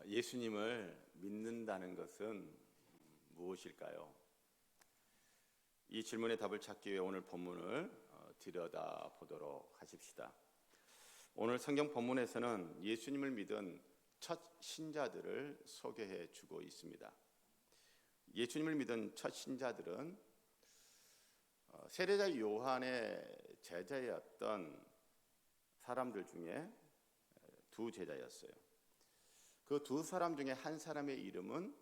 예수님을 믿는다는 것은 무엇일까요? 이 질문의 답을 찾기 위해 오늘 본문을 들여다보도록 하십시다. 오늘 성경 본문에서는 예수님을 믿은 첫 신자들을 소개해 주고 있습니다. 예수님을 믿은 첫 신자들은 세례자 요한의 제자였던 사람들 중에 두 제자였어요. 그 두 사람 중에 한 사람의 이름은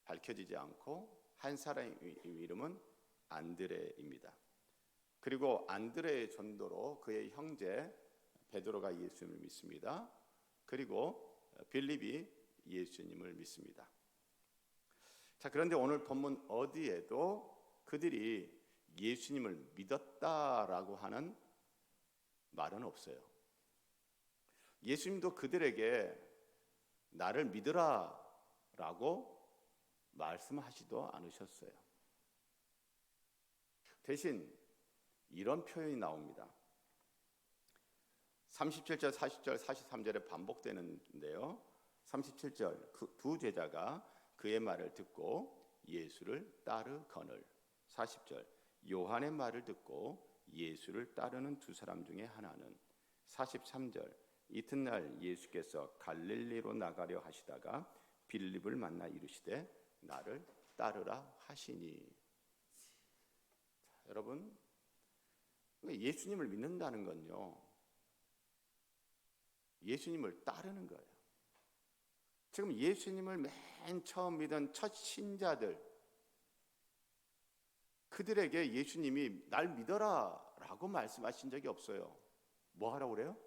밝혀지지 않고 한 사람의 이름은 안드레입니다. 그리고 안드레의 전도로 그의 형제 베드로가 예수님을 믿습니다. 그리고 빌립이 예수님을 믿습니다. 자, 그런데 오늘 본문 어디에도 그들이 예수님을 믿었다라고 하는 말은 없어요. 예수님도 그들에게 나를 믿으라 라고 말씀하지도 않으셨어요. 대신 이런 표현이 나옵니다. 37절, 40절, 43절에 반복되는데요. 37절, 그 두 제자가 그의 말을 듣고 예수를 따르거늘. 40절, 요한의 말을 듣고 예수를 따르는 두 사람 중에 하나는. 43절, 이튿날 예수께서 갈릴리로 나가려 하시다가 빌립을 만나 이르시되 나를 따르라 하시니. 자, 여러분, 예수님을 믿는다는 건요, 예수님을 따르는 거예요. 지금 예수님을 맨 처음 믿은 첫 신자들, 그들에게 예수님이 날 믿어라 라고 말씀하신 적이 없어요. 뭐 하라고 그래요?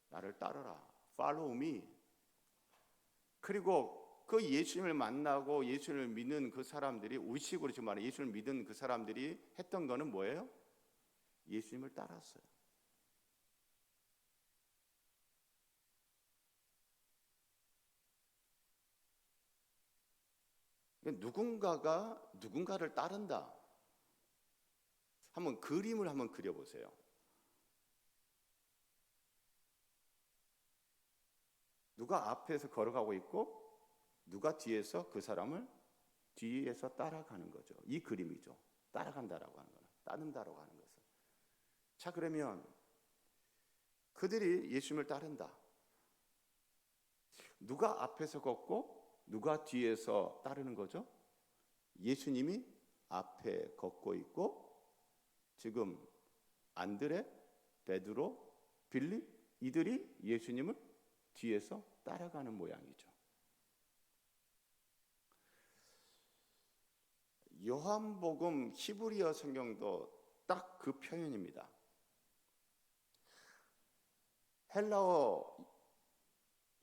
나를 따르라. Follow me. 그리고 그 예수님을 만나고 예수님을 믿는 그 사람들이, 우리식으로 지금 말해 예수님을 믿은 그 사람들이 했던 거는 뭐예요? 예수님을 따랐어요. 누군가가 누군가를 따른다. 한번 그림을 한번 그려보세요. 누가 앞에서 걸어가고 있고 누가 뒤에서 그 사람을 뒤에서 따라가는 거죠. 이 그림이죠. 따라간다라고 하는 거는, 따른다라고 하는 것은. 자, 그러면 그들이 예수님을 따른다. 누가 앞에서 걷고 누가 뒤에서 따르는 거죠? 예수님이 앞에 걷고 있고 지금 안드레, 베드로, 빌립 이들이 예수님을 뒤에서 따라가는 모양이죠. 요한복음 히브리어 성경도 딱 그 표현입니다. 헬라어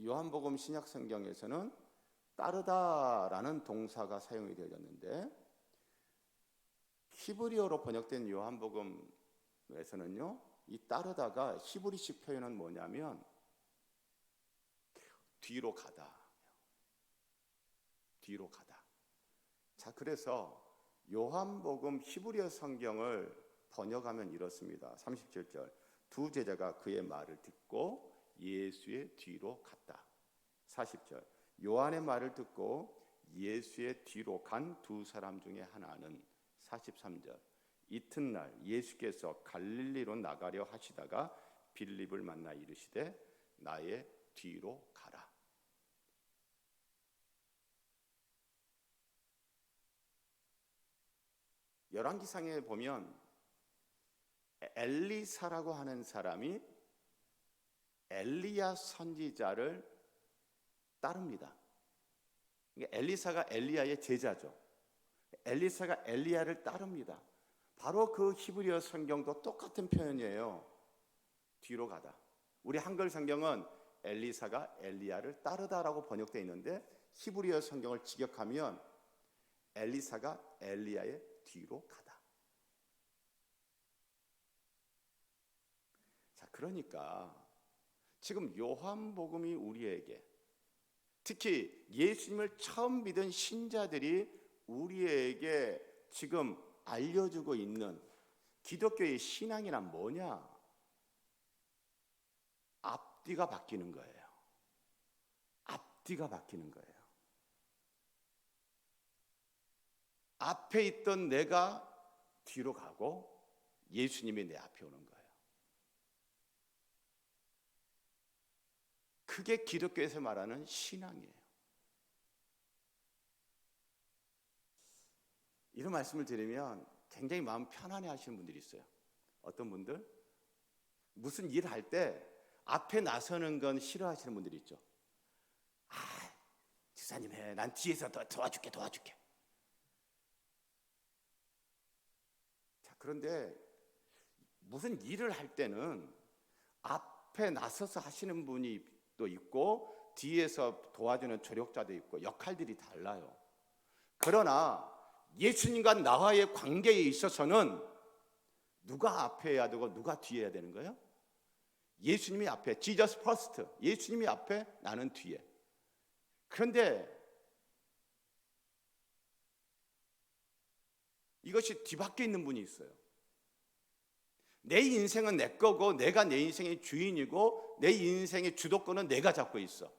요한복음 신약 성경에서는 따르다라는 동사가 사용이 되어졌는데 히브리어로 번역된 요한복음에서는요, 이 따르다가 히브리식 표현은 뭐냐면 뒤로 가다. 뒤로 가다. 자, 그래서 요한복음 히브리어 성경을 번역하면 이렇습니다. 37절, 두 제자가 그의 말을 듣고 예수의 뒤로 갔다. 40절, 요한의 말을 듣고 예수의 뒤로 간 두 사람 중에 하나는. 43절, 이튿날 예수께서 갈릴리로 나가려 하시다가 빌립을 만나 이르시되 나의 뒤로 가라. 열왕기상에 보면 엘리사라고 하는 사람이 엘리야 선지자를 따릅니다. 엘리사가 엘리야의 제자죠. 엘리사가 엘리야를 따릅니다. 바로 그 히브리어 성경도 똑같은 표현이에요. 뒤로 가다. 우리 한글 성경은 엘리사가 엘리야를 따르다라고 번역되어 있는데 히브리어 성경을 직역하면 엘리사가 엘리야의 뒤로 가다. 자, 그러니까 지금 요한복음이 우리에게, 특히 예수님을 처음 믿은 신자들이 우리에게 지금 알려주고 있는 기독교의 신앙이란 뭐냐? 앞뒤가 바뀌는 거예요. 앞뒤가 바뀌는 거예요. 앞에 있던 내가 뒤로 가고 예수님이 내 앞에 오는 거예요. 그게 기독교에서 말하는 신앙이에요. 이런 말씀을 드리면 굉장히 마음 편안해 하시는 분들이 있어요. 어떤 분들 무슨 일을 할 때 앞에 나서는 건 싫어하시는 분들이 있죠. 아, 집사님 해. 난 뒤에서 도와줄게. 자, 그런데 무슨 일을 할 때는 앞에 나서서 하시는 분이 또 있고 뒤에서 도와주는 조력자도 있고 역할들이 달라요. 그러나 예수님과 나와의 관계에 있어서는 누가 앞에 해야 되고 누가 뒤에 해야 되는 거예요? 예수님이 앞에, Jesus first. 예수님이 앞에, 나는 뒤에. 그런데 이것이 뒤바뀌어 있는 분이 있어요. 내 인생은 내 거고 내가 내 인생의 주인이고 내 인생의 주도권은 내가 잡고 있어.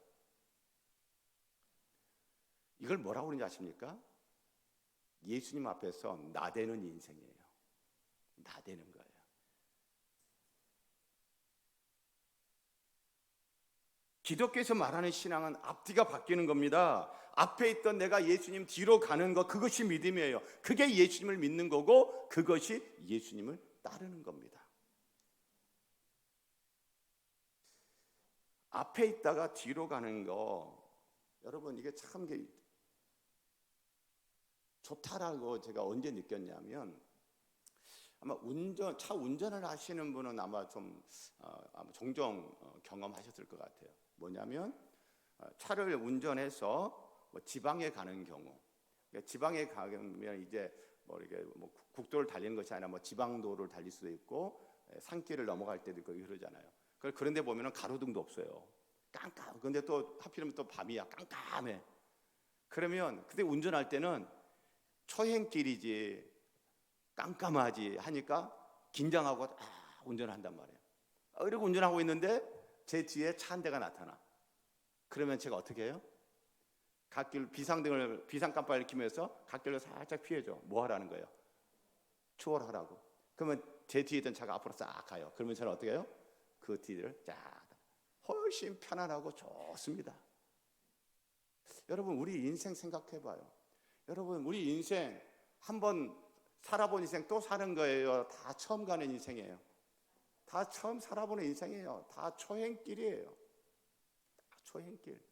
이걸 뭐라고 그러는지 아십니까? 예수님 앞에서 나대는 인생이에요. 나대는 거예요. 기독교에서 말하는 신앙은 앞뒤가 바뀌는 겁니다. 앞에 있던 내가 예수님 뒤로 가는 것, 그것이 믿음이에요. 그게 예수님을 믿는 거고 그것이 예수님을 따르는 겁니다. 앞에 있다가 뒤로 가는 거, 여러분 이게 참 좋다라고 제가 언제 느꼈냐면, 아마 차 운전을 하시는 분은 아마 아마 종종 경험하셨을 것 같아요. 뭐냐면 차를 운전해서 뭐 지방에 가는 경우, 지방에 가면 이제 이렇게 국도를 달리는 것이 아니라 지방도를 달릴 수도 있고 산길을 넘어갈 때도 있고 그러잖아요. 그런데 보면은 가로등도 없어요. 깜깜. 근데 또 하필이면 또 밤이야. 깜깜해. 그러면 그때 운전할 때는 초행길이지 깜깜하지 하니까 긴장하고 운전을 한단 말이에요. 이러고 운전하고 있는데 제 뒤에 차 한 대가 나타나. 그러면 제가 어떻게 해요? 갓길 비상깜빡이를 켜면서 갓길로 살짝 피해줘. 뭐 하라는 거예요? 추월하라고. 그러면 제 뒤에 있던 차가 앞으로 싹 가요. 그러면 저는 어떻게 해요? 그 뒤를 쫙. 훨씬 편안하고 좋습니다. 여러분 우리 인생 생각해봐요. 여러분 우리 인생 한번 살아본 인생 또 사는 거예요? 다 처음 가는 인생이에요. 다 처음 살아보는 인생이에요. 다 초행길이에요. 다 초행길.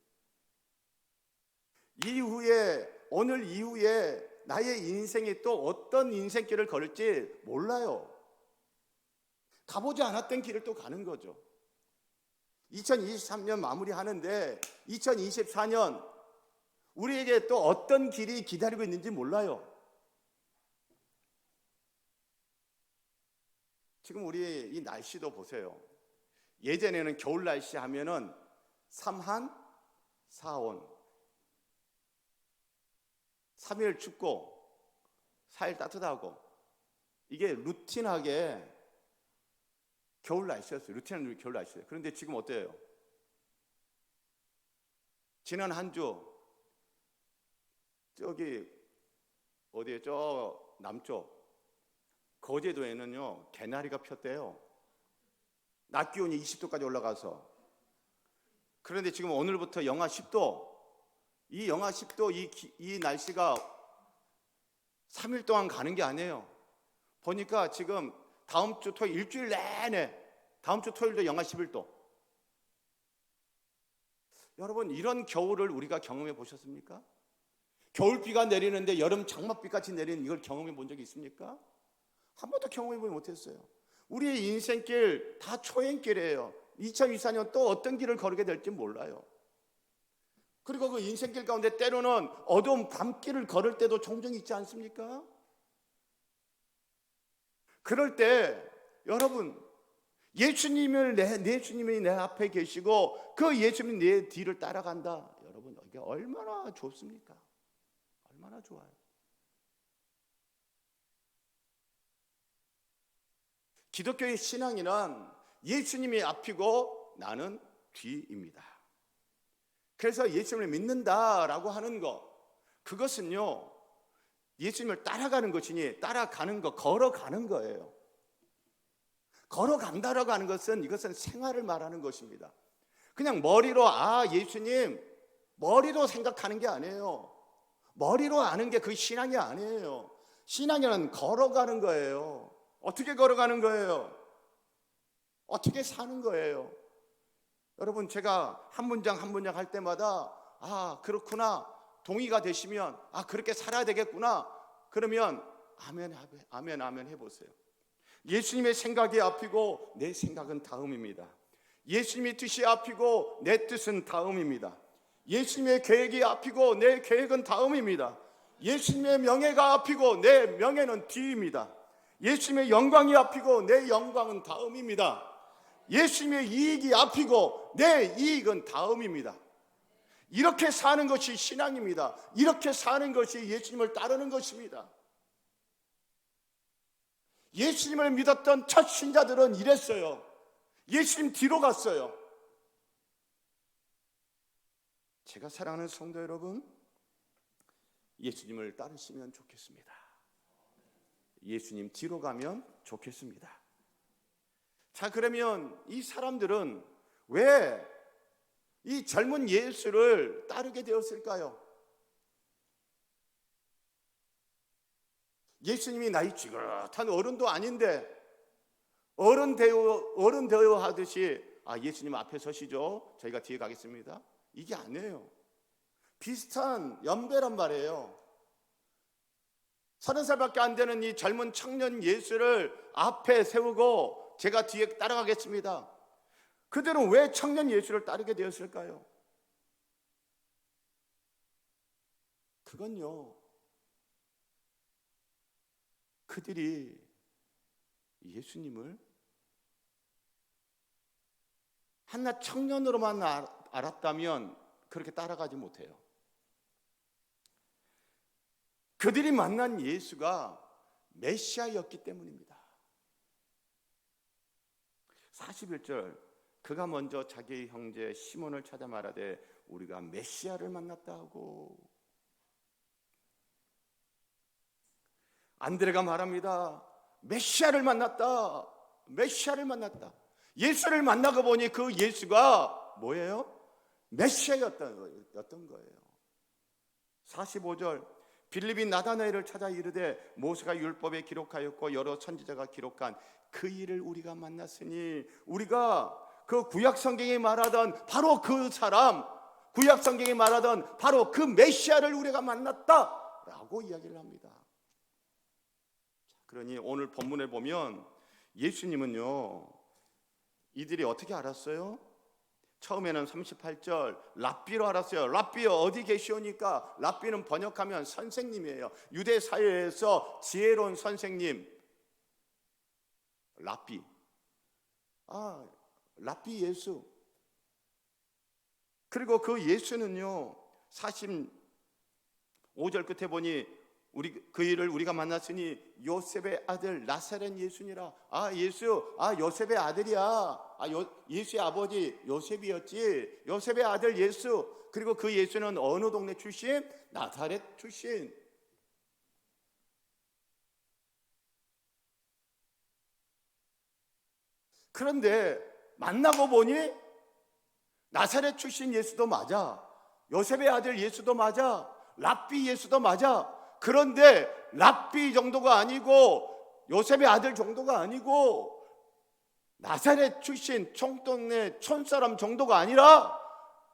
오늘 이후에 나의 인생이 또 어떤 인생길을 걸을지 몰라요. 가보지 않았던 길을 또 가는 거죠. 2023년 마무리하는데 2024년 우리에게 또 어떤 길이 기다리고 있는지 몰라요. 지금 우리 이 날씨도 보세요. 예전에는 겨울 날씨 하면은 삼한, 사온, 3일 춥고 4일 따뜻하고 이게 루틴하게 겨울 날씨였어요. 루틴한 겨울 날씨예요. 그런데 지금 어때요? 지난 한 주 저기 어디에 저 남쪽 거제도에는요 개나리가 폈대요. 낮 기온이 20도까지 올라가서. 그런데 지금 오늘부터 영하 10도. 이 영하 10도 이 날씨가 3일 동안 가는 게 아니에요. 보니까 지금 다음 주 토요일 일주일 내내 다음 주 토요일도 영하 11도. 여러분 이런 겨울을 우리가 경험해 보셨습니까? 겨울비가 내리는데 여름 장맛비같이 내리는 이걸 경험해 본 적이 있습니까? 한 번도 경험해 보지 못했어요. 우리의 인생길 다 초행길이에요. 2024년 또 어떤 길을 걸게 될지 몰라요. 그리고 그 인생길 가운데 때로는 어두운 밤길을 걸을 때도 종종 있지 않습니까? 그럴 때 여러분 예수님이 내 앞에 계시고 그 예수님이 내 뒤를 따라간다. 여러분 이게 얼마나 좋습니까? 얼마나 좋아요. 기독교의 신앙이란 예수님이 앞이고 나는 뒤입니다. 그래서 예수님을 믿는다라고 하는 것, 그것은요 예수님을 따라가는 것이니 따라가는 거, 걸어가는 거예요. 걸어간다라고 하는 것은 이것은 생활을 말하는 것입니다. 그냥 머리로 예수님 머리로 생각하는 게 아니에요. 머리로 아는 게 그 신앙이 아니에요. 신앙이란 걸어가는 거예요. 어떻게 걸어가는 거예요? 어떻게 사는 거예요? 여러분, 제가 한 문장 한 문장 할 때마다 그렇구나 동의가 되시면 그렇게 살아야 되겠구나 그러면 아멘 아멘 아멘 해보세요. 예수님의 생각이 앞이고 내 생각은 다음입니다. 예수님의 뜻이 앞이고 내 뜻은 다음입니다. 예수님의 계획이 앞이고 내 계획은 다음입니다. 예수님의 명예가 앞이고 내 명예는 뒤입니다. 예수님의 영광이 앞이고 내 영광은 다음입니다. 예수님의 이익이 앞이고 내 이익은 다음입니다. 이렇게 사는 것이 신앙입니다. 이렇게 사는 것이 예수님을 따르는 것입니다. 예수님을 믿었던 첫 신자들은 이랬어요. 예수님 뒤로 갔어요. 제가 사랑하는 성도 여러분, 예수님을 따르시면 좋겠습니다. 예수님 뒤로 가면 좋겠습니다. 자, 그러면 이 사람들은 왜 이 젊은 예수를 따르게 되었을까요? 예수님이 나이 지긋한 어른도 아닌데 어른 되어 하듯이 예수님 앞에 서시죠, 저희가 뒤에 가겠습니다, 이게 아니에요. 비슷한 연배란 말이에요. 30살밖에 안 되는 이 젊은 청년 예수를 앞에 세우고 제가 뒤에 따라가겠습니다. 그들은 왜 청년 예수를 따르게 되었을까요? 그건요, 그들이 예수님을 한낱 청년으로만 알았다면 그렇게 따라가지 못해요. 그들이 만난 예수가 메시아였기 때문입니다. 41절, 그가 먼저 자기의 형제 시몬을 찾아 말하되 우리가 메시아를 만났다 하고, 안드레가 말합니다. 메시아를 만났다. 메시아를 만났다. 예수를 만나고 보니 그 예수가 뭐예요? 메시아였던 거예요. 45절, 빌립이 나다나엘을 찾아 이르되 모세가 율법에 기록하였고 여러 선지자가 기록한 그 일을 우리가 만났으니, 우리가 그 구약 성경에 말하던 바로 그 사람, 구약 성경에 말하던 바로 그 메시아를 우리가 만났다라고 이야기를 합니다. 그러니 오늘 본문에 보면 예수님은요, 이들이 어떻게 알았어요? 처음에는 38절 랍비로 알았어요. 랍비 어디 계시오니까? 랍비는 번역하면 선생님이에요. 유대 사회에서 지혜로운 선생님, 랍비. 랍비 예수. 그리고 그 예수는요, 45절 끝에 보니 그 일을 우리가 만났으니 요셉의 아들 나사렛 예수니라. 예수, 요셉의 아들이야. 예수의 아버지 요셉이었지. 요셉의 아들 예수. 그리고 그 예수는 어느 동네 출신? 나사렛 출신. 그런데 만나고 보니 나사렛 출신 예수도 맞아, 요셉의 아들 예수도 맞아, 랍비 예수도 맞아. 그런데 랍비 정도가 아니고 요셉의 아들 정도가 아니고 나사렛 출신 총동네 촌사람 정도가 아니라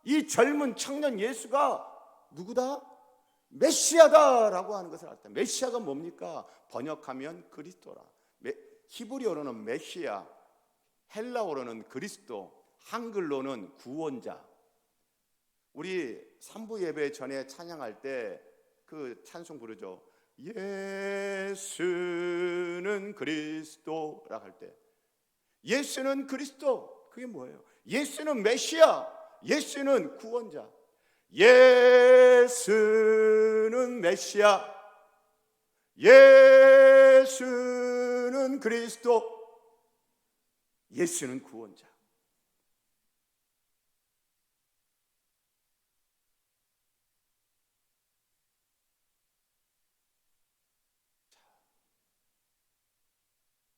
이 젊은 청년 예수가 누구다? 메시아다라고 하는 것을 알았다. 메시아가 뭡니까? 번역하면 그리스도라. 히브리어로는 메시아, 헬라어로는 그리스도, 한글로는 구원자. 우리 3부 예배 전에 찬양할 때 그 찬송 부르죠. 예수는 그리스도라고 할 때, 예수는 그리스도, 그게 뭐예요? 예수는 메시아, 예수는 구원자. 예수는 메시아, 예수는 그리스도, 예수는 구원자.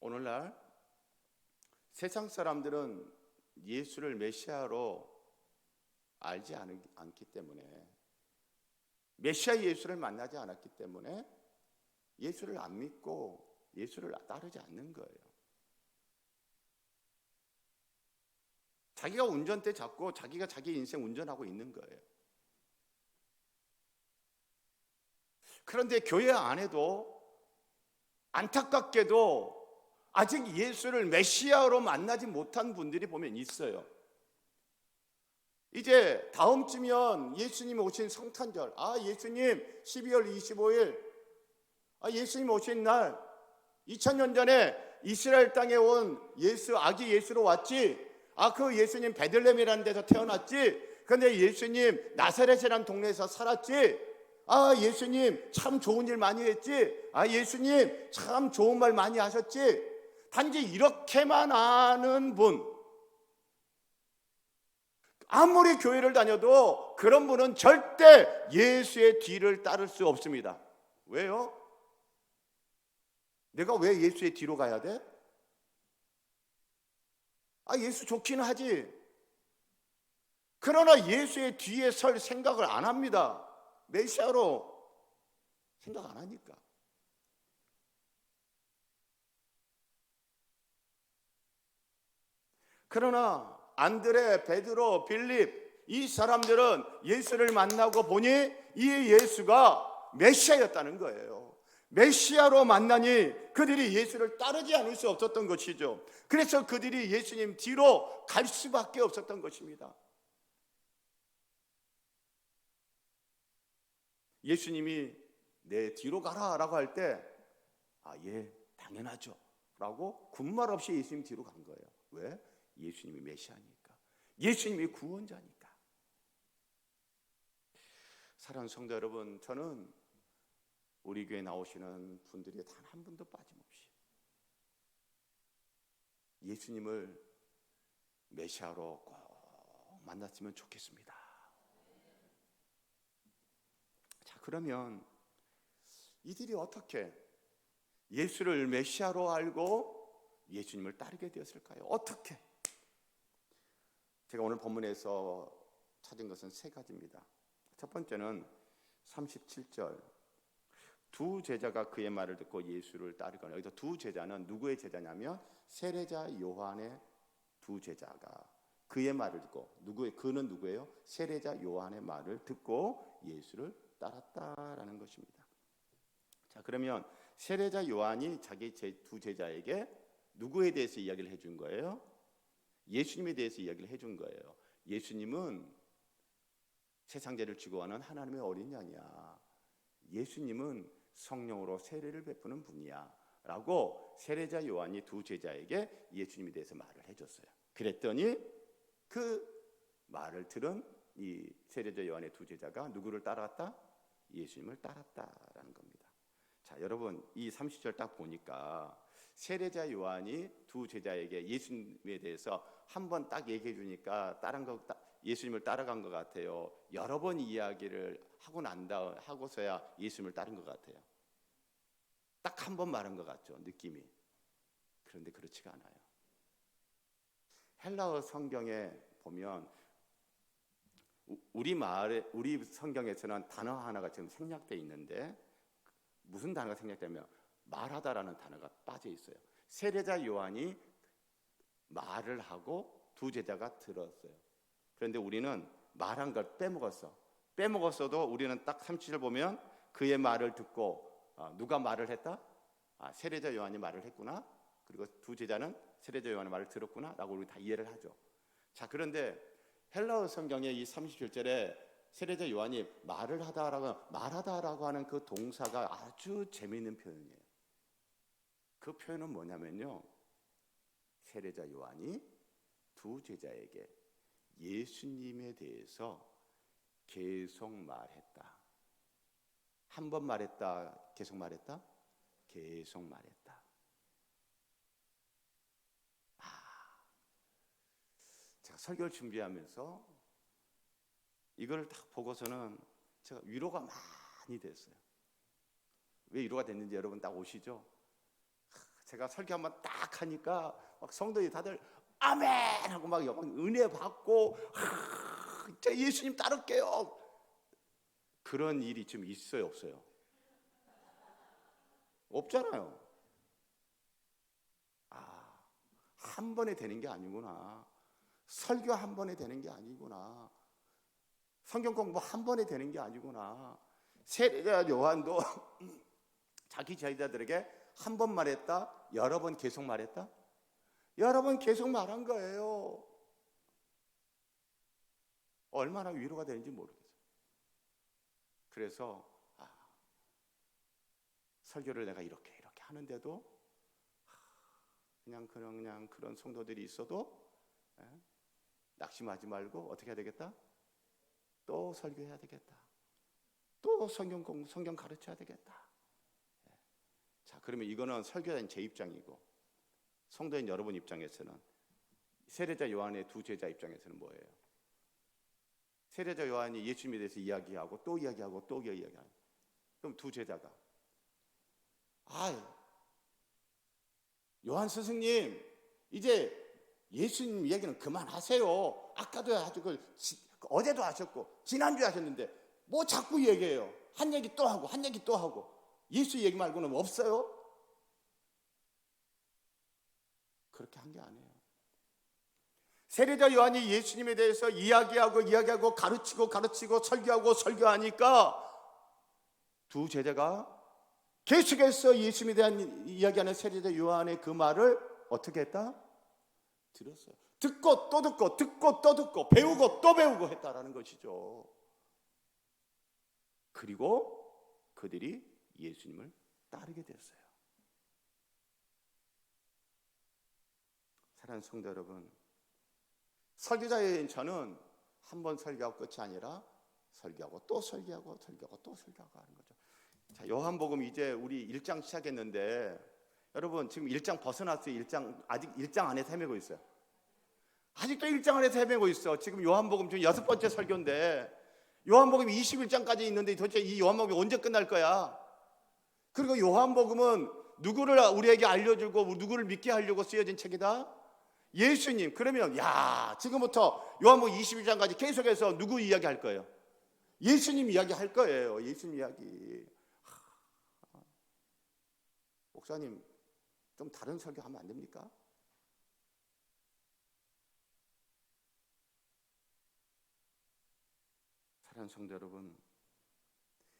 오늘날 세상 사람들은 예수를 메시아로 알지 않기 때문에, 메시아 예수를 만나지 않았기 때문에 예수를 안 믿고 예수를 따르지 않는 거예요. 자기가 운전대 잡고 자기가 자기 인생 운전하고 있는 거예요. 그런데 교회 안에도 안타깝게도 아직 예수를 메시아로 만나지 못한 분들이 보면 있어요. 이제 다음 주면 예수님 오신 성탄절, 예수님 12월 25일, 예수님 오신 날, 2000년 전에 이스라엘 땅에 온 아기 예수로 왔지. 그 예수님 베들레헴이라는 데서 태어났지. 근데 예수님 나사렛이라는 동네에서 살았지. 예수님 참 좋은 일 많이 했지. 예수님 참 좋은 말 많이 하셨지. 단지 이렇게만 아는 분, 아무리 교회를 다녀도 그런 분은 절대 예수의 뒤를 따를 수 없습니다. 왜요? 내가 왜 예수의 뒤로 가야 돼? 예수 좋기는 하지. 그러나 예수의 뒤에 설 생각을 안 합니다. 메시아로 생각 안 하니까. 그러나 안드레, 베드로, 빌립 이 사람들은 예수를 만나고 보니 이 예수가 메시아였다는 거예요. 메시아로 만나니 그들이 예수를 따르지 않을 수 없었던 것이죠. 그래서 그들이 예수님 뒤로 갈 수밖에 없었던 것입니다. 예수님이 내 뒤로 가라 라고 할 때 예, 당연하죠 라고 군말 없이 예수님 뒤로 간 거예요. 왜? 예수님이 메시아니까, 예수님이 구원자니까. 사랑하는 성도 여러분, 저는 우리 교회 나오시는 분들이 단 한 분도 빠짐없이 예수님을 메시아로 꼭 만났으면 좋겠습니다. 자, 그러면 이들이 어떻게 예수를 메시아로 알고 예수님을 따르게 되었을까요? 어떻게? 제가 오늘 본문에서 찾은 것은 세 가지입니다. 첫 번째는 37절, 두 제자가 그의 말을 듣고 예수를 따르거나, 여기서 두 제자는 누구의 제자냐면 세례자 요한의 두 제자가 그의 말을 듣고, 그는 누구예요? 세례자 요한의 말을 듣고 예수를 따랐다라는 것입니다. 자, 그러면 세례자 요한이 자기 두 제자에게 누구에 대해서 이야기를 해준 거예요? 예수님에 대해서 이야기를 해준 거예요. 예수님은 세상 죄를 지고 가는 하나님의 어린 양이야. 예수님은 성령으로 세례를 베푸는 분이야 라고 세례자 요한이 두 제자에게 예수님에 대해서 말을 해줬어요. 그랬더니 그 말을 들은 이 세례자 요한의 두 제자가 누구를 따랐다? 예수님을 따랐다라는 겁니다. 자, 여러분, 이 30절 딱 보니까 세례자 요한이 두 제자에게 예수님에 대해서 한 번 딱 얘기해 주니까 예수님을 따라간 것 같아요. 여러 번 이야기를 하고서야 예수님을 따른 것 같아요. 딱 한 번 말한 것 같죠, 느낌이. 그런데 그렇지가 않아요. 헬라어 성경에 보면 우리 성경에서는 단어 하나가 지금 생략되어 있는데, 무슨 단어가 생략되면 말하다라는 단어가 빠져 있어요. 세례자 요한이 말을 하고 두 제자가 들었어요. 그런데 우리는 말한 걸 빼먹었어도 우리는 딱 37절 보면 그의 말을 듣고, 누가 말을 했다? 세례자 요한이 말을 했구나. 그리고 두 제자는 세례자 요한의 말을 들었구나 라고 우리 다 이해를 하죠. 자, 그런데 헬라어 성경의 이 37절에 세례자 요한이 말하다라고 하는 그 동사가 아주 재미있는 표현이에요. 그 표현은 뭐냐면요, 세례자 요한이 두 제자에게 예수님에 대해서 계속 말했다. 한 번 말했다, 계속 말했다, 계속 말했다. 제가 설교를 준비하면서 이걸 딱 보고서는 제가 위로가 많이 됐어요. 왜 위로가 됐는지 여러분 딱 오시죠? 제가 설교 한번 딱 하니까 막 성도들이 다들 아멘 하고 막 은혜 받고 제가 예수님 따를게요. 그런 일이 좀 있어요, 없어요? 없잖아요. 한 번에 되는 게 아니구나. 설교 한 번에 되는 게 아니구나. 성경 공부 한 번에 되는 게 아니구나. 세례자 요한도 자기 제자들에게 한 번 말했다? 여러 번 계속 말했다? 여러 번 계속 말한 거예요. 얼마나 위로가 되는지 모르겠어요. 그래서 설교를 내가 이렇게 하는데도 그냥 그런 성도들이 있어도 낙심하지 말고 어떻게 해야 되겠다? 또 설교해야 되겠다. 또 성경 가르쳐야 되겠다. 자, 그러면 이거는 설교자인 제 입장이고, 성도인 여러분 입장에서는, 세례자 요한의 두 제자 입장에서는 뭐예요? 세례자 요한이 예수님에 대해서 이야기하고 또 이야기하고 또 이야기하고, 그럼 두 제자가 요한 스승님, 이제 예수님 이야기는 그만하세요. 아까도 하셨고 어제도 하셨고 지난주에 하셨는데 뭐 자꾸 얘기해요. 한 얘기 또 하고 한 얘기 또 하고, 예수 얘기 말고는 없어요? 그렇게 한 게 아니에요. 세례자 요한이 예수님에 대해서 이야기하고 가르치고 설교하니까 두 제자가 계속해서 예수님에 대한 이야기하는 세례자 요한의 그 말을 어떻게 했다? 들었어요. 듣고 또 듣고 배우고 또 배우고 했다라는 것이죠. 그리고 그들이 예수님을 따르게 됐어요. 사랑하는 성도 여러분, 설교자인 저는 한 번 설교하고 끝이 아니라 설교하고 또 설교하고 하는 거죠. 자, 요한복음 이제 우리 1장 시작했는데, 여러분 지금 1장 벗어났어요. 아직 1장 안에서 헤매고 있어요. 아직도 1장 안에서 헤매고 있어. 지금 요한복음 지금 6번째 설교인데, 요한복음 21장까지 있는데 도대체 이 요한복음이 언제 끝날 거야? 그리고 요한복음은 누구를 우리에게 알려주고 누구를 믿게 하려고 쓰여진 책이다? 예수님. 그러면 지금부터 요한복음 21장까지 계속해서 누구 이야기 할 거예요? 예수님 이야기 할 거예요. 예수님 이야기. 목사님, 좀 다른 설교하면 안 됩니까? 사랑하는 성도 여러분,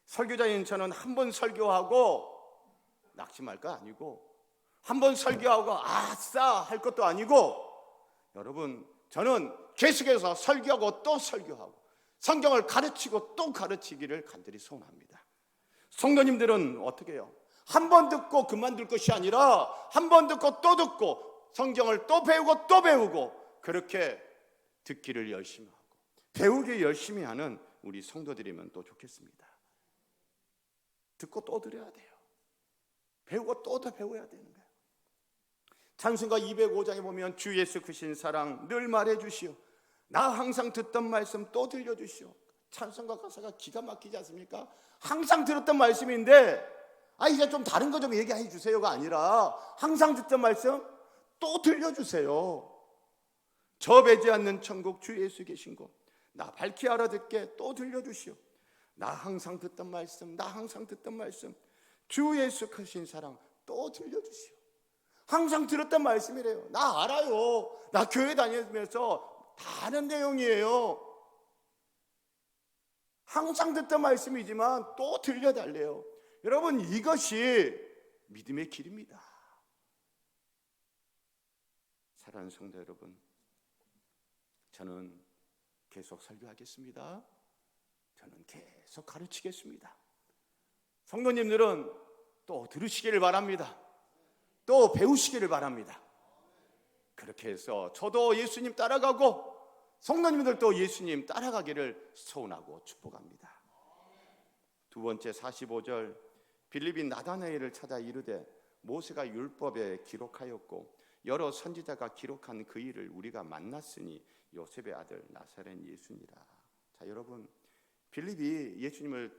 설교자인 저는 한 번 설교하고 낙심할 거 아니고, 한 번 설교하고 아싸 할 것도 아니고, 여러분 저는 계속해서 설교하고 또 설교하고 성경을 가르치고 또 가르치기를 간절히 소원합니다. 성도님들은 어떻게 해요? 한 번 듣고 그만둘 것이 아니라 한 번 듣고 또 듣고 성경을 또 배우고 또 배우고, 그렇게 듣기를 열심히 하고 배우기 열심히 하는 우리 성도들이면 또 좋겠습니다. 듣고 또 들어야 돼요. 배우고 또 배워야 되는 거예요. 찬송가 205장에 보면 주 예수 크신 사랑 늘 말해주시오, 나 항상 듣던 말씀 또 들려주시오. 찬송가 가사가 기가 막히지 않습니까? 항상 들었던 말씀인데 이제 좀 다른 거 좀 얘기해 주세요가 아니라 항상 듣던 말씀 또 들려주세요. 저 배지 않는 천국 주 예수 계신 곳 나 밝히 알아듣게 또 들려주시오. 나 항상 듣던 말씀 주 예수 크신 사랑 또 들려주시오. 항상 들었던 말씀이래요. 나 알아요. 나 교회 다니면서 다 아는 내용이에요. 항상 듣던 말씀이지만 또 들려달래요. 여러분, 이것이 믿음의 길입니다. 사랑하는 성도 여러분, 저는 계속 설교하겠습니다. 저는 계속 가르치겠습니다. 성도님들은 또 들으시기를 바랍니다. 또 배우시기를 바랍니다. 그렇게 해서 저도 예수님 따라가고 성도님들도 예수님 따라가기를 소원하고 축복합니다. 두 번째 45절, 빌립이 나다나엘을 찾아 이르되 모세가 율법에 기록하였고 여러 선지자가 기록한 그 일을 우리가 만났으니 요셉의 아들 나사렛 예수니라. 자, 여러분, 빌립이 예수님을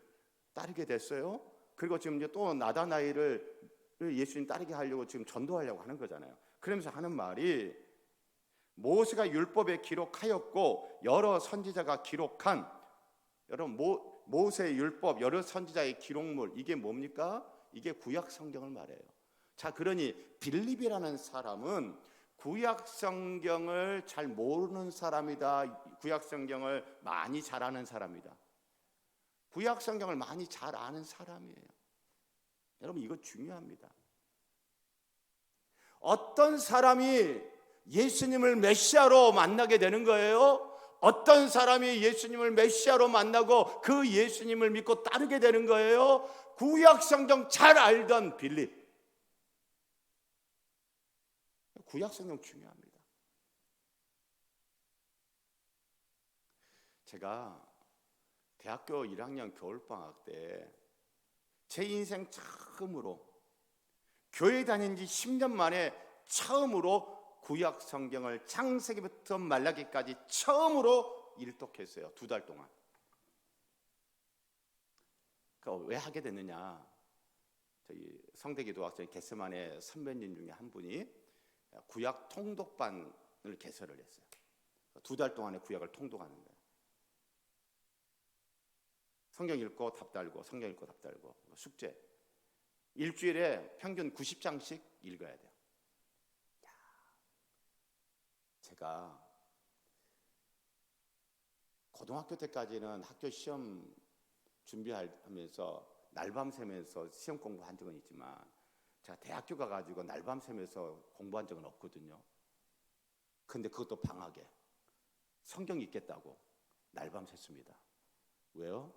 따르게 됐어요. 그리고 지금 이제 또 나다나엘을 예수님 따르게 하려고 지금 전도하려고 하는 거잖아요. 그러면서 하는 말이 모세가 율법에 기록하였고 여러 선지자가 기록한, 여러분 모세의 율법 여러 선지자의 기록물, 이게 뭡니까? 이게 구약 성경을 말해요. 자, 그러니 빌립이라는 사람은 구약 성경을 잘 모르는 사람이다, 구약 성경을 많이 잘 아는 사람이다. 구약 성경을 많이 잘 아는 사람이에요. 여러분, 이거 중요합니다. 어떤 사람이 예수님을 메시아로 만나게 되는 거예요? 어떤 사람이 예수님을 메시아로 만나고 그 예수님을 믿고 따르게 되는 거예요? 구약 성경 잘 알던 빌립. 구약 성경 중요합니다. 제가 대학교 1학년 겨울방학 때 제 인생 처음으로, 교회 다닌 지 10년 만에 처음으로 구약 성경을 창세기부터 말라기까지 처음으로 일독했어요. 2달 동안. 왜 하게 됐느냐, 저희 성대기도학생 겟세마네 선배님 중에 한 분이 구약 통독반을 개설을 했어요. 2달 동안에 구약을 통독하는 거예요. 성경 읽고 답 달고, 성경 읽고 답 달고, 숙제. 일주일에 평균 90장씩 읽어야 돼요. 제가 고등학교 때까지는 학교 시험 준비하면서 날밤 새면서 시험 공부한 적은 있지만, 제가 대학교 가가지고 날밤 새면서 공부한 적은 없거든요. 근데 그것도 방학에 성경 읽겠다고 날밤 샜습니다. 왜요?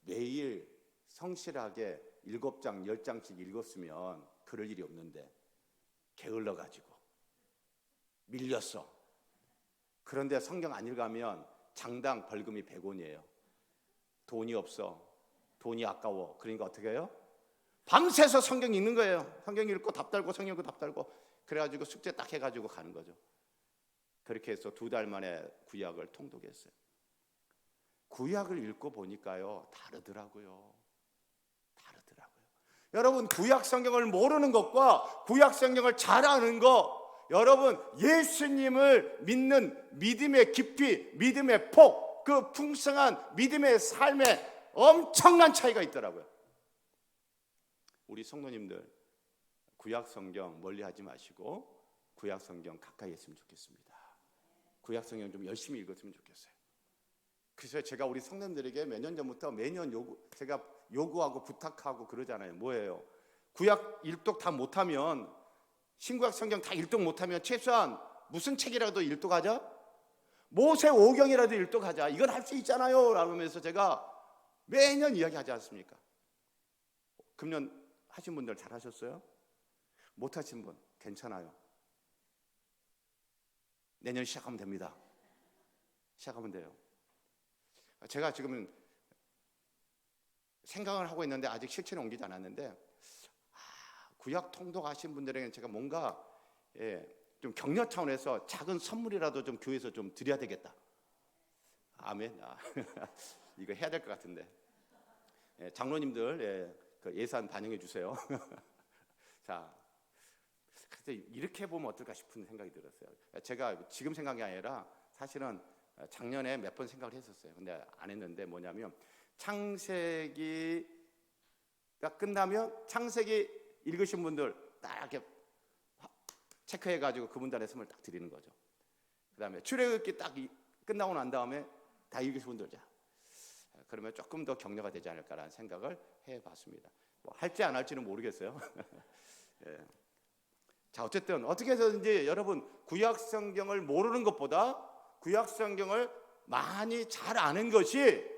매일 성실하게 7장, 10장씩 읽었으면 그럴 일이 없는데 게을러가지고 밀렸어. 그런데 성경 안 읽으면 장당 벌금이 100원이에요. 돈이 없어. 돈이 아까워. 그러니까 어떻게 해요? 밤새서 성경 읽는 거예요. 성경 읽고 답 달고, 성경 읽고 답 달고. 그래가지고 숙제 딱 해가지고 가는 거죠. 그렇게 해서 2달 만에 구약을 통독했어요. 구약을 읽고 보니까요, 다르더라고요. 여러분, 구약 성경을 모르는 것과 구약 성경을 잘 아는 것, 여러분, 예수님을 믿는 믿음의 깊이, 믿음의 폭, 그 풍성한 믿음의 삶에 엄청난 차이가 있더라고요. 우리 성도님들, 구약 성경 멀리 하지 마시고 구약 성경 가까이 했으면 좋겠습니다. 구약 성경 좀 열심히 읽었으면 좋겠어요. 그래서 제가 우리 성도님들에게 몇 년 전부터 매년 제가 요구하고 부탁하고 그러잖아요. 뭐예요? 구약 일독 다 못하면, 신구약 성경 다 일독 못하면 최소한 무슨 책이라도 일독하자? 모세 5경이라도 일독하자. 이건 할 수 있잖아요 라고 하면서 제가 매년 이야기하지 않습니까? 금년 하신 분들 잘 하셨어요? 못 하신 분 괜찮아요. 내년 시작하면 됩니다. 시작하면 돼요. 제가 지금 생각을 하고 있는데 아직 실천에 옮기지 않았는데, 구약 통독하신 분들에게는 제가 뭔가 좀 격려 차원에서 작은 선물이라도 좀 교회에서 좀 드려야 되겠다. 아멘. 이거 해야 될 것 같은데. 장로님들 그 예산 반영해 주세요. 자, 그래서 이렇게 보면 어떨까 싶은 생각이 들었어요. 제가 지금 생각이 아니라 사실은 작년에 몇 번 생각을 했었어요. 근데 안 했는데, 뭐냐면 창세기가 끝나면 창세기 읽으신 분들 딱 이렇게 체크해가지고 그분들의 선물 딱 드리는 거죠. 그 다음에 출애굽기 딱 끝나고 난 다음에 다 읽으신 분들, 자, 그러면 조금 더 격려가 되지 않을까라는 생각을 해봤습니다. 뭐 할지 안 할지는 모르겠어요. 예. 자, 어쨌든 어떻게 해서든지 여러분, 구약 성경을 모르는 것보다 구약 성경을 많이 잘 아는 것이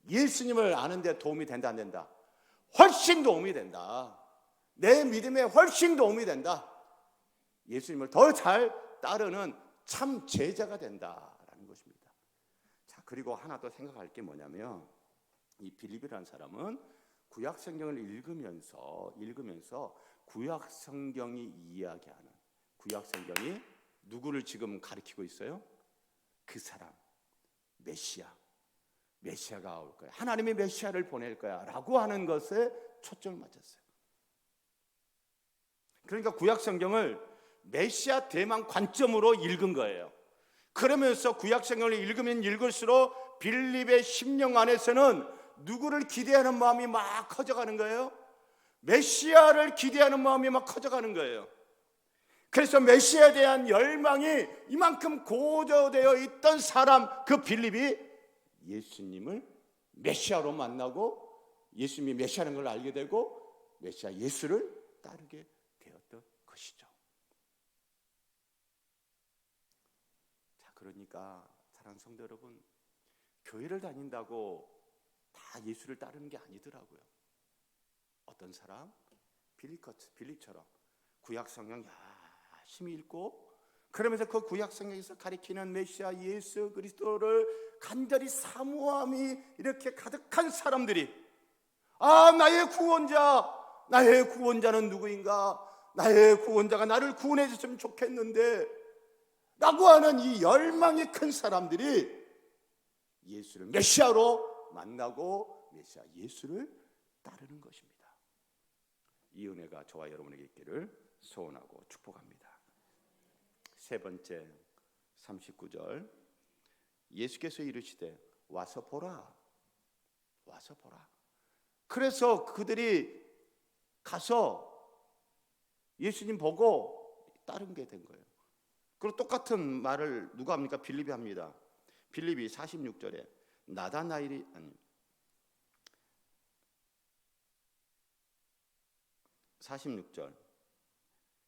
예수님을 아는 데 도움이 된다, 안 된다? 훨씬 도움이 된다. 내 믿음에 훨씬 도움이 된다. 예수님을 더 잘 따르는 참 제자가 된다라는 것입니다. 자, 그리고 하나 더 생각할 게 뭐냐면, 이 빌립이라는 사람은 구약 성경을 읽으면서 구약 성경이 이야기하는, 구약 성경이 누구를 지금 가리키고 있어요? 그 사람, 메시아가 올 거야, 하나님이 메시아를 보낼 거야 라고 하는 것에 초점을 맞췄어요. 그러니까 구약 성경을 메시아 대만 관점으로 읽은 거예요. 그러면서 구약 성경을 읽으면 읽을수록 빌립의 심령 안에서는 누구를 기대하는 마음이 막 커져가는 거예요? 메시아를 기대하는 마음이 막 커져가는 거예요. 그래서 메시아에 대한 열망이 이만큼 고조되어 있던 사람, 그 빌립이 예수님을 메시아로 만나고 예수님이 메시아라는 걸 알게 되고 메시아 예수를 따르게 되었던 것이죠. 자, 그러니까 사랑하는 성도 여러분, 교회를 다닌다고 다 예수를 따르는 게 아니더라고요. 어떤 사람? 빌립처럼 구약 성경 열심히 읽고 그러면서 그 구약 성경에서 가리키는 메시아 예수 그리스도를 간절히 사모함이 이렇게 가득한 사람들이 나의 구원자는 누구인가? 나의 구원자가 나를 구원해 줬으면 좋겠는데 라고 하는 이 열망이 큰 사람들이 예수를 메시아로 만나고 메시아 예수를 따르는 것입니다. 이 은혜가 저와 여러분에게 있기를 소원하고 축복합니다. 세 번째 39절, 예수께서 이르시되 와서 보라. 그래서 그들이 가서 예수님 보고 따른 게 된 거예요. 그리고 똑같은 말을 누가 합니까? 빌립이 합니다. 빌립이 46절에 나다나엘이 46절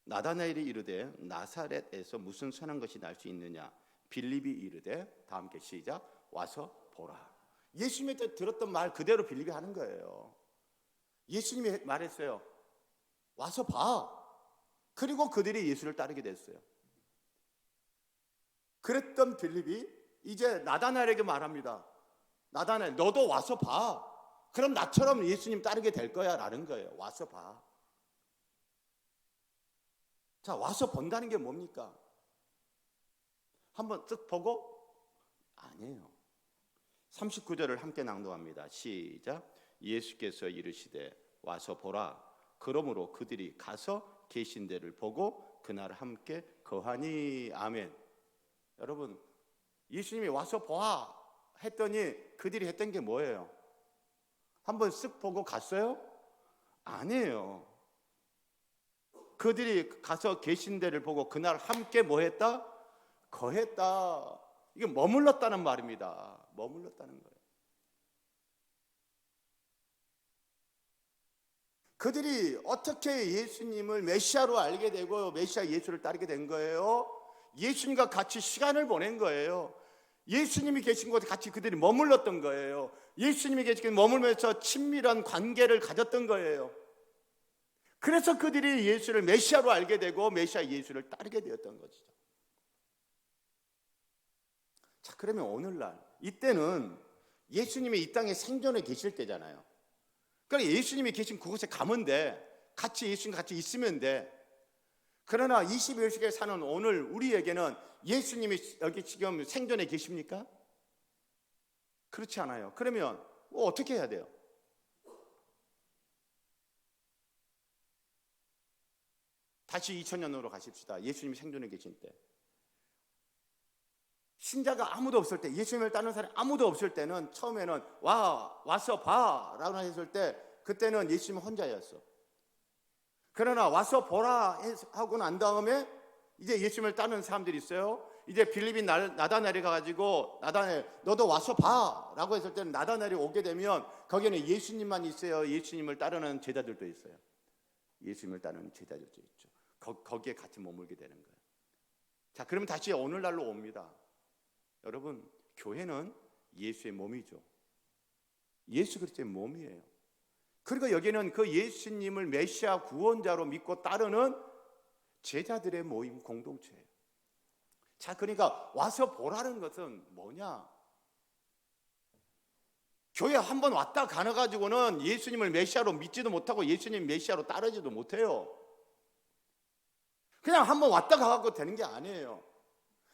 나다나엘이 이르되 나사렛에서 무슨 선한 것이 날 수 있느냐? 빌립이 이르되 다 함께 시작 와서 보라. 예수님이 들었던 말 그대로 빌립이 하는 거예요. 예수님이 말했어요. 와서 봐. 그리고 그들이 예수를 따르게 됐어요. 그랬던 빌립이 이제 나다나엘에게 말합니다. 나다나엘 너도 와서 봐. 그럼 나처럼 예수님 따르게 될 거야 라는 거예요. 와서 봐. 자, 와서 본다는 게 뭡니까? 한번 쓱 보고? 아니에요. 39절을 함께 낭독합니다. 시작. 예수께서 이르시되 와서 보라. 그러므로 그들이 가서 계신 데를 보고 그날 함께 거하니. 아멘. 여러분, 예수님이 와서 보아 했더니 그들이 했던 게 뭐예요? 한번 쓱 보고 갔어요? 아니에요. 그들이 가서 계신 데를 보고 그날 함께 뭐 했다? 거했다. 이게 머물렀다는 말입니다. 머물렀다는 거예요. 그들이 어떻게 예수님을 메시아로 알게 되고 메시아 예수를 따르게 된 거예요? 예수님과 같이 시간을 보낸 거예요. 예수님이 계신 곳에 같이 그들이 머물렀던 거예요. 예수님이 계신 곳에 머물면서 친밀한 관계를 가졌던 거예요. 그래서 그들이 예수를 메시아로 알게 되고 메시아 예수를 따르게 되었던 것이죠. 자, 그러면 오늘날 이때는 예수님이 이 땅에 생존해 계실 때잖아요. 그러니까 예수님이 계신 그곳에 가면 돼. 같이 예수님과 같이 있으면 돼. 그러나 21세기에 사는 오늘 우리에게는 예수님이 여기 지금 생존해 계십니까? 그렇지 않아요. 그러면 어떻게 해야 돼요? 다시 2000년으로 가십시다. 예수님이 생존해 계신 때. 신자가 아무도 없을 때, 예수님을 따르는 사람이 아무도 없을 때는 처음에는 와서 봐 라고 했을 때 그때는 예수님은 혼자였어. 그러나 와서 보라 하고 난 다음에 이제 예수님을 따르는 사람들이 있어요. 이제 빌립이 나다나엘에 가가지고 나다나엘 너도 와서 봐 라고 했을 때는 나다나엘이 오게 되면 거기에는 예수님만 있어요? 예수님을 따르는 제자들도 있어요? 예수님을 따르는 제자들도 있죠. 거기에 같이 머물게 되는 거예요. 자, 그러면 다시 오늘날로 옵니다. 여러분, 교회는 예수의 몸이죠. 예수 그리스도의 몸이에요. 그리고 여기는 그 예수님을 메시아 구원자로 믿고 따르는 제자들의 모임 공동체예요. 자, 그러니까 와서 보라는 것은 뭐냐? 교회 한번 왔다 가가지고는 예수님을 메시아로 믿지도 못하고 예수님 메시아로 따르지도 못해요. 그냥 한번 왔다 가고 되는 게 아니에요.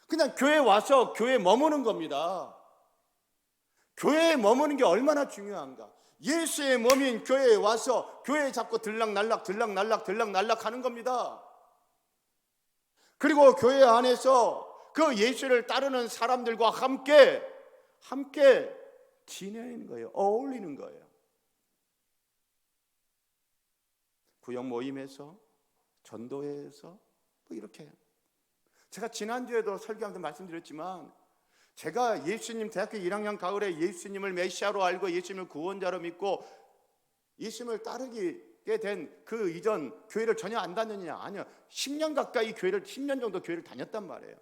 그냥 교회에 와서 교회에 머무는 겁니다. 교회에 머무는 게 얼마나 중요한가. 예수의 몸인 교회에 와서 교회에 자꾸 들락날락 하는 겁니다. 그리고 교회 안에서 그 예수를 따르는 사람들과 함께 지내는 거예요. 어울리는 거예요. 구역 모임에서, 전도회에서 뭐 이렇게. 제가 지난주에도 설교하면서 말씀드렸지만, 제가 예수님 대학교 1학년 가을에 예수님을 메시아로 알고 예수님을 구원자로 믿고 예수님을 따르게 된 그 이전 교회를 전혀 안 다녔느냐? 아니요. 10년 가까이 10년 정도 교회를 다녔단 말이에요.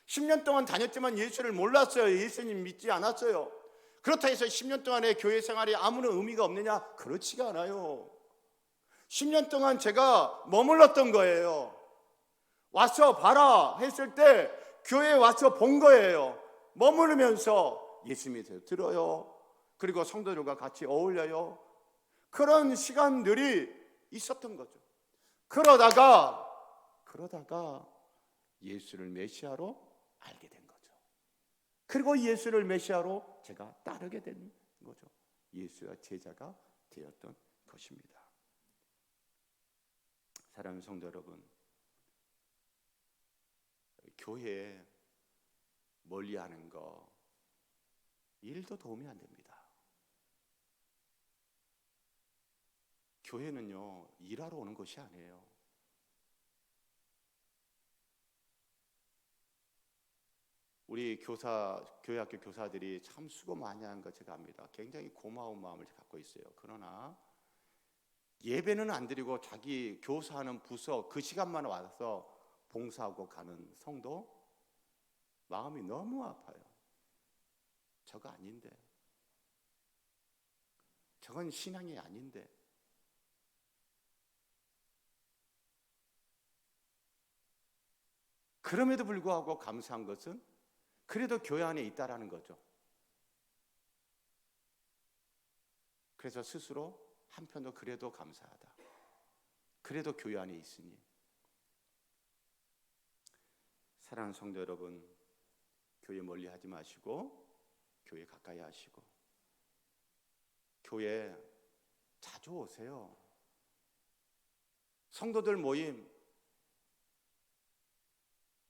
10년 동안 다녔지만 예수를 몰랐어요. 예수님 믿지 않았어요. 그렇다 해서 10년 동안의 교회 생활이 아무런 의미가 없느냐? 그렇지가 않아요. 10년 동안 제가 머물렀던 거예요. 와서 봐라 했을 때 교회에 와서 본 거예요. 머무르면서 예수님에 대해서 들어요. 그리고 성도들과 같이 어울려요. 그런 시간들이 있었던 거죠. 그러다가 예수를 메시아로 알게 된 거죠. 그리고 예수를 메시아로 제가 따르게 된 거죠. 예수의 제자가 되었던 것입니다. 사랑하는 성도 여러분, 교회에 멀리하는 거 일도 도움이 안 됩니다. 교회는요, 일하러 오는 것이 아니에요. 우리 교회학교 교사들이 참 수고 많이 하는 거 제가 압니다. 굉장히 고마운 마음을 갖고 있어요. 그러나 예배는 안 드리고 자기 교사하는 부서 그 시간만 와서 봉사하고 가는 성도, 마음이 너무 아파요. 저거 아닌데, 저건 신앙이 아닌데. 그럼에도 불구하고 감사한 것은 그래도 교회 안에 있다라는 거죠. 그래서 스스로 한편도 그래도 감사하다. 그래도 교회 안에 있으니. 사랑하는 성도 여러분, 교회 멀리 하지 마시고 교회 가까이 하시고 교회 자주 오세요. 성도들 모임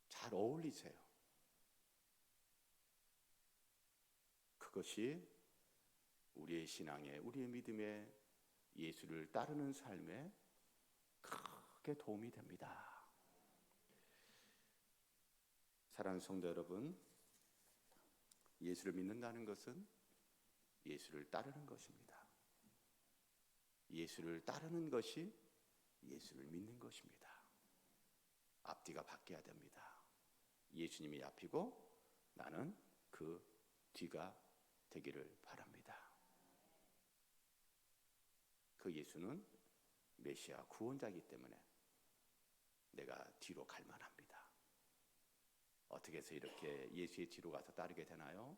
잘 어울리세요. 그것이 우리의 신앙에, 우리의 믿음에, 예수를 따르는 삶에 크게 도움이 됩니다. 사랑하는 성도 여러분, 예수를 믿는다는 것은 예수를 따르는 것입니다. 예수를 따르는 것이 예수를 믿는 것입니다. 앞뒤가 바뀌어야 됩니다. 예수님이 앞이고 나는 그 뒤가 되기를 바랍니다. 그 예수는 메시아 구원자이기 때문에 내가 뒤로 갈 만합니다. 어떻게 해서 이렇게 예수의 뒤로 가서 따르게 되나요?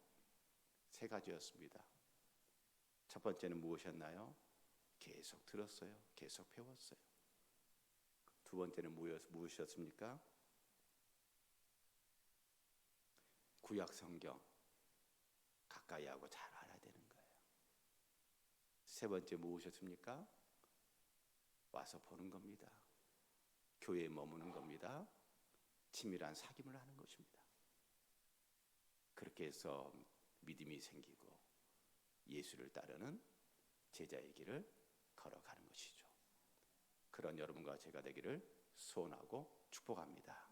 세 가지였습니다. 첫 번째는 무엇이었나요? 계속 들었어요. 계속 배웠어요. 두 번째는 무엇이었습니까? 구약 성경 가까이 하고 잘 알아야 되는 거예요. 세 번째 무엇이었습니까? 와서 보는 겁니다. 교회에 머무는 겁니다. 친밀한 사귐을 하는 것입니다. 그렇게 해서 믿음이 생기고 예수를 따르는 제자의 길을 걸어가는 것이죠. 그런 여러분과 제가 되기를 소원하고 축복합니다.